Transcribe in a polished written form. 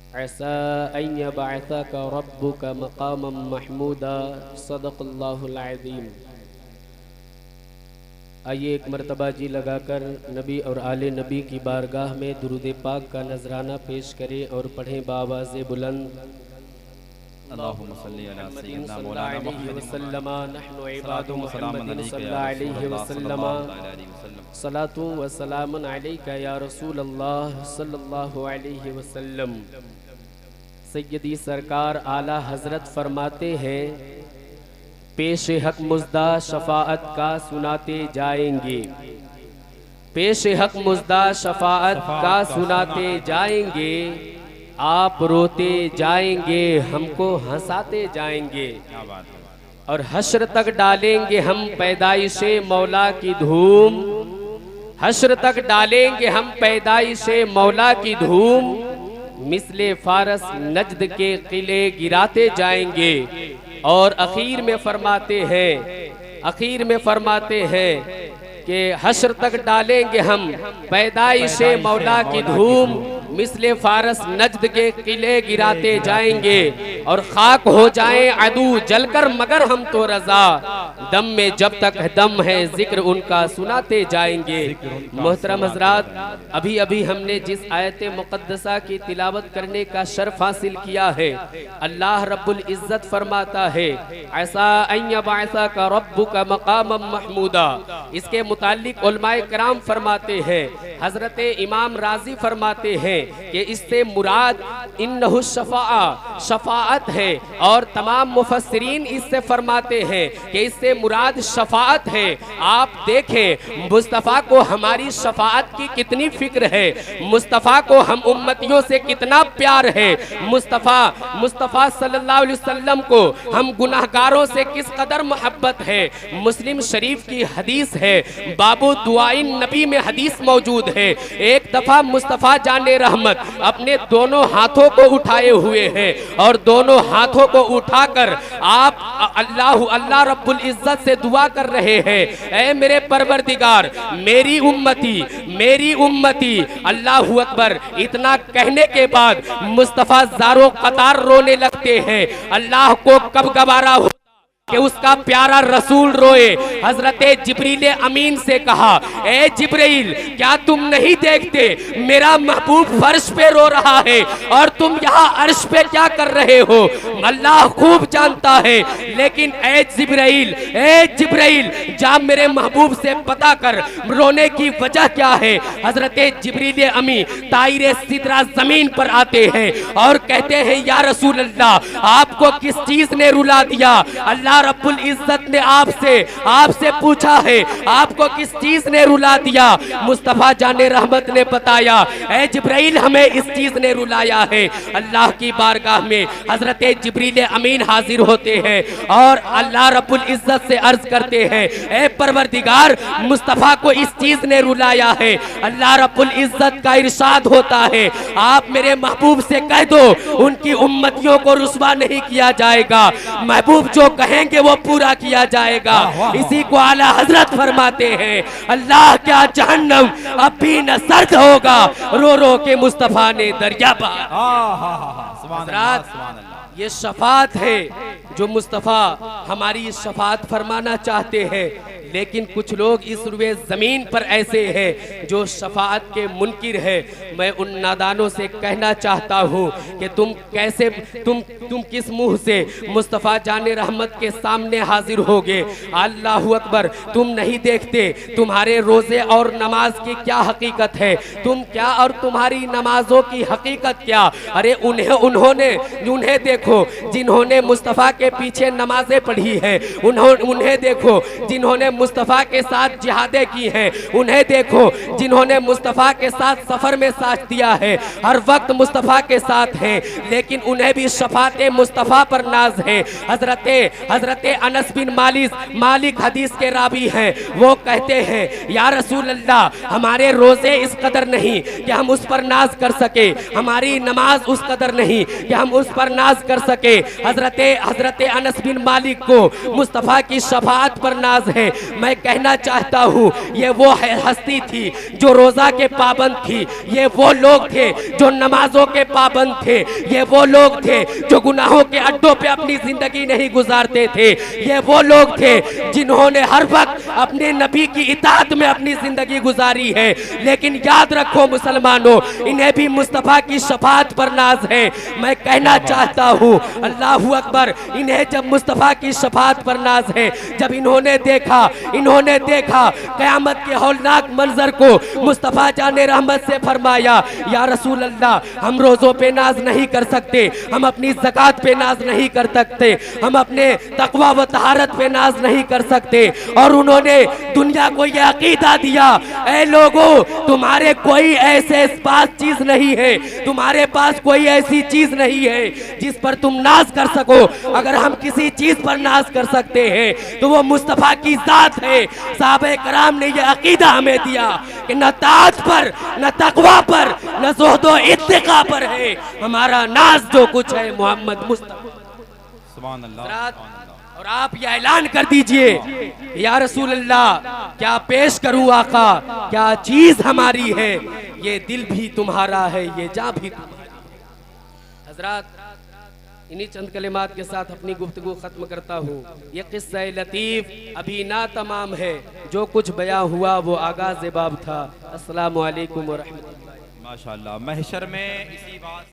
ऐसा अन यबअसका रब्बुका मक़ामम महमूदा सदक़ल्लाहुल अज़ीम। आइए एक मरतबा जी लगाकर नबी और आले नबी की बारगाह में दुरूद पाक का नजराना पेश करें और पढ़ें बावाज़े बुलंद। अल्लाहुम्मा सल्ली अला सय्यिदिना मौलाना मुहम्मद सलातु व सलामुन अलैका या रसूल अल्लाह सल्लल्लाहु अलैहि वसल्लम। सैयदी सरकार आला हजरत फरमाते हैं, पेश हक मुज़दा शफाअत का सुनाते जाएंगे, पेश हक मुज़दा शफाअत का सुनाते जाएंगे। आप रोते जाएंगे, हमको हंसाते जाएंगे और हश्र तक डालेंगे हम पैदाइशे मौला की धूम। हश्र तक डालेंगे हम पैदाइशे मौला की धूम। मिसले फारस नजद के किले गिराते जाएंगे और आखिर में फरमाते हैं, आखिर में फरमाते हैं कि हश्र तक डालेंगे हम पैदाइशे मौला की धूम। मिसले फारस नजद के किले गिराते जाएंगे और खाक हो जाएं अदू जलकर, मगर हम तो रजा दम में जब तक दम है जिक्र उनका सुनाते जाएंगे। मोहतरम हजरात, अभी अभी हमने जिस आयत मुक़द्दसा की तिलावत करने का शर्फ हासिल किया है, अल्लाह रब्बुल इज़्ज़त फरमाता है ऐसा अन यबअसका रब्बुका मक़ामम महमूदा। इसके मुताल्लिक उलमाए किराम फरमाते हैं, हजरत इमाम राजी फरमाते हैं कि इससे मुराद इन्नहु शफाअत, शफाअत है। और तमाम मुफस्सिरीन इससे फरमाते हैं कि इससे मुराद शफाअत है। आप देखें मुस्तफ़ा को हमारी शफाअत की कितनी फिक्र है, मुस्तफ़ा को हम उम्मतियों से कितना प्यार है, मुस्तफ़ा सल्लल्लाहु अलैहि वसल्लम को हम गुनाहगारों से किस कदर मोहब्बत है। मुस्लिम शरीफ की हदीस है, बाबू दुआइन नबी में हदीस मौजूद है। एक दफा मुस्तफ़ा जाने रहमत अपने दोनों हाथों को उठाए हुए हैं और दोनों हाथों को उठाकर आप अल्लाह रब्बुल इज़्ज़त से दुआ कर रहे हैं, ऐ मेरे परवरदिगार मेरी उम्मती। अल्लाहु अकबर। इतना कहने के बाद मुस्तफ़ा ज़ारो कतार रोने लगते हैं। अल्लाह को कब गवारा हो कि उसका प्यारा रसूल रोए। हजरत जिब्रील अमीन से कहा, ए जिब्रील क्या तुम नहीं देखते मेरा महबूब फर्श पे रो रहा है और तुम यहाँ अर्श पे क्या कर रहे हो। अल्लाह खूब जानता है, लेकिन ए जिब्रील जा मेरे महबूब से पता कर रोने की वजह क्या है। हजरत जिब्रील अमी ताइरे सिदरा जमीन पर आते हैं और कहते हैं, या रसूल अल्लाह आपको किस चीज ने रुला दिया। अल्लाह रब्बुल इज़्ज़त ने आपसे पूछा है, आपको किस चीज ने रुला दिया। मुस्तफ़ा जाने रहमत ने बताया, ऐ जिब्रील हमें इस चीज ने रुलाया है। अल्लाह की बारगाह में हजरत जिब्रील अमीन हाजिर होते हैं और अल्लाह रब्बुल इज़्ज़त से अर्ज करते हैं, ऐ परवरदिगार मुस्तफ़ा को इस चीज ने रुलाया है। अल्लाह रब्बुल इज़्ज़त का इरशाद होता है, आप मेरे महबूब से कह दो उनकी उम्मतियों को रुस्वा नहीं किया जाएगा, महबूब जो कहेंगे वो पूरा किया जाएगा। इसी को आला हजरत फरमाते हैं, अल्लाह क्या जहन्नम अब भी न सर्द होगा, रो रो के मुस्तफा ने दरिया पार। ये शफात है जो मुस्तफ़ा हमारी शफात फरमाना चाहते हैं, लेकिन कुछ लोग इस रुए ज़मीन पर ऐसे हैं जो शफाअत के मुनकिर है। मैं उन नादानों से कहना चाहता हूँ कि तुम कैसे तुम किस मुंह से मुस्तफ़ा जाने रहमत के सामने हाजिर होगे। अल्लाहु अकबर। तुम नहीं देखते तुम्हारे रोज़े और नमाज की क्या हकीकत है, तुम क्या और तुम्हारी नमाजों की हकीकत क्या। अरे उन्हें देखो जिन्होंने मुस्तफ़ा के पीछे नमाजें पढ़ी है, उन्हें देखो जिन्होंने मुस्तफ़ा के साथ जिहादें की हैं, उन्हें देखो जिन्होंने मुस्तफ़ा के साथ सफ़र में साथ दिया है, हर वक्त मुस्तफ़ा के साथ हैं, लेकिन उन्हें भी शफ़ाते मुस्तफ़ा पर नाज है। हज़रत अनस बिन मालिक हदीस के रावी हैं, वो कहते हैं या रसूल अल्लाह हमारे रोज़े इस कदर नहीं कि हम उस पर नाज कर सके, हमारी नमाज उस कदर नहीं कि हम उस पर नाज कर सके। हज़रत अनस बिन मालिक को मुस्तफ़ा की शफ़ाअत पर नाज है। मैं कहना चाहता हूँ ये वो हस्ती थी जो रोज़ा के पाबंद थी, ये वो लोग थे जो नमाजों के पाबंद थे, ये वो लोग थे जो गुनाहों के अड्डों पे अपनी ज़िंदगी नहीं गुजारते थे, ये वो लोग थे जिन्होंने हर वक्त अपने नबी की इताअत में अपनी ज़िंदगी गुजारी है। लेकिन याद रखो मुसलमानों, इन्हें भी मुस्तफ़ा की शफाअत पर नाज है। मैं कहना चाहता हूँ अल्लाहु अकबर, इन्हें जब मुस्तफ़ा की शफाअत पर नाज है, जब इन्होंने देखा क़यामत के हौलनाक मंजर को, मुस्तफ़ा जाने रहमत से फरमाया या रसूल अल्लाह, हम रोज़ों पे नाज नहीं कर सकते, हम अपनी ज़कात पे नाज नहीं कर सकते, हम अपने तक़वा व तहारत पे नाज नहीं कर सकते। और उन्होंने दुनिया को यह अकीदा दिया, ऐ लोगों तुम्हारे कोई ऐसे पास चीज नहीं है, तुम्हारे पास कोई ऐसी चीज नहीं है जिस पर तुम नाज कर सको। अगर हम किसी चीज पर नाज कर सकते हैं तो वो मुस्तफ़ा की जात है। साहबे कराम ने यह अकीदा हमें दिया कि न ताज पर, न तक़वा पर, न ज़ुहद व इत्तिक़ा पर है हमारा नाज, जो कुछ है मोहम्मद मुस्तफ़ा। सुभान अल्लाह। और आप यह ऐलान कर दीजिए या रसूल अल्लाह, क्या पेश करूं आका, क्या चीज हमारी है, ये दिल भी तुम्हारा है, ये जान भी तुम्हारी है। हजरात, इन्हीं चंद कलिमात के साथ अपनी गुफ्तगू खत्म करता हूँ। ये किस्सा लतीफ अभी ना तमाम है, जो कुछ बयां हुआ वो आगाज़ बाब था। अस्सलामु अलैकुम व रहमतुल्लाह। माशाअल्लाह, महशर में इसी बात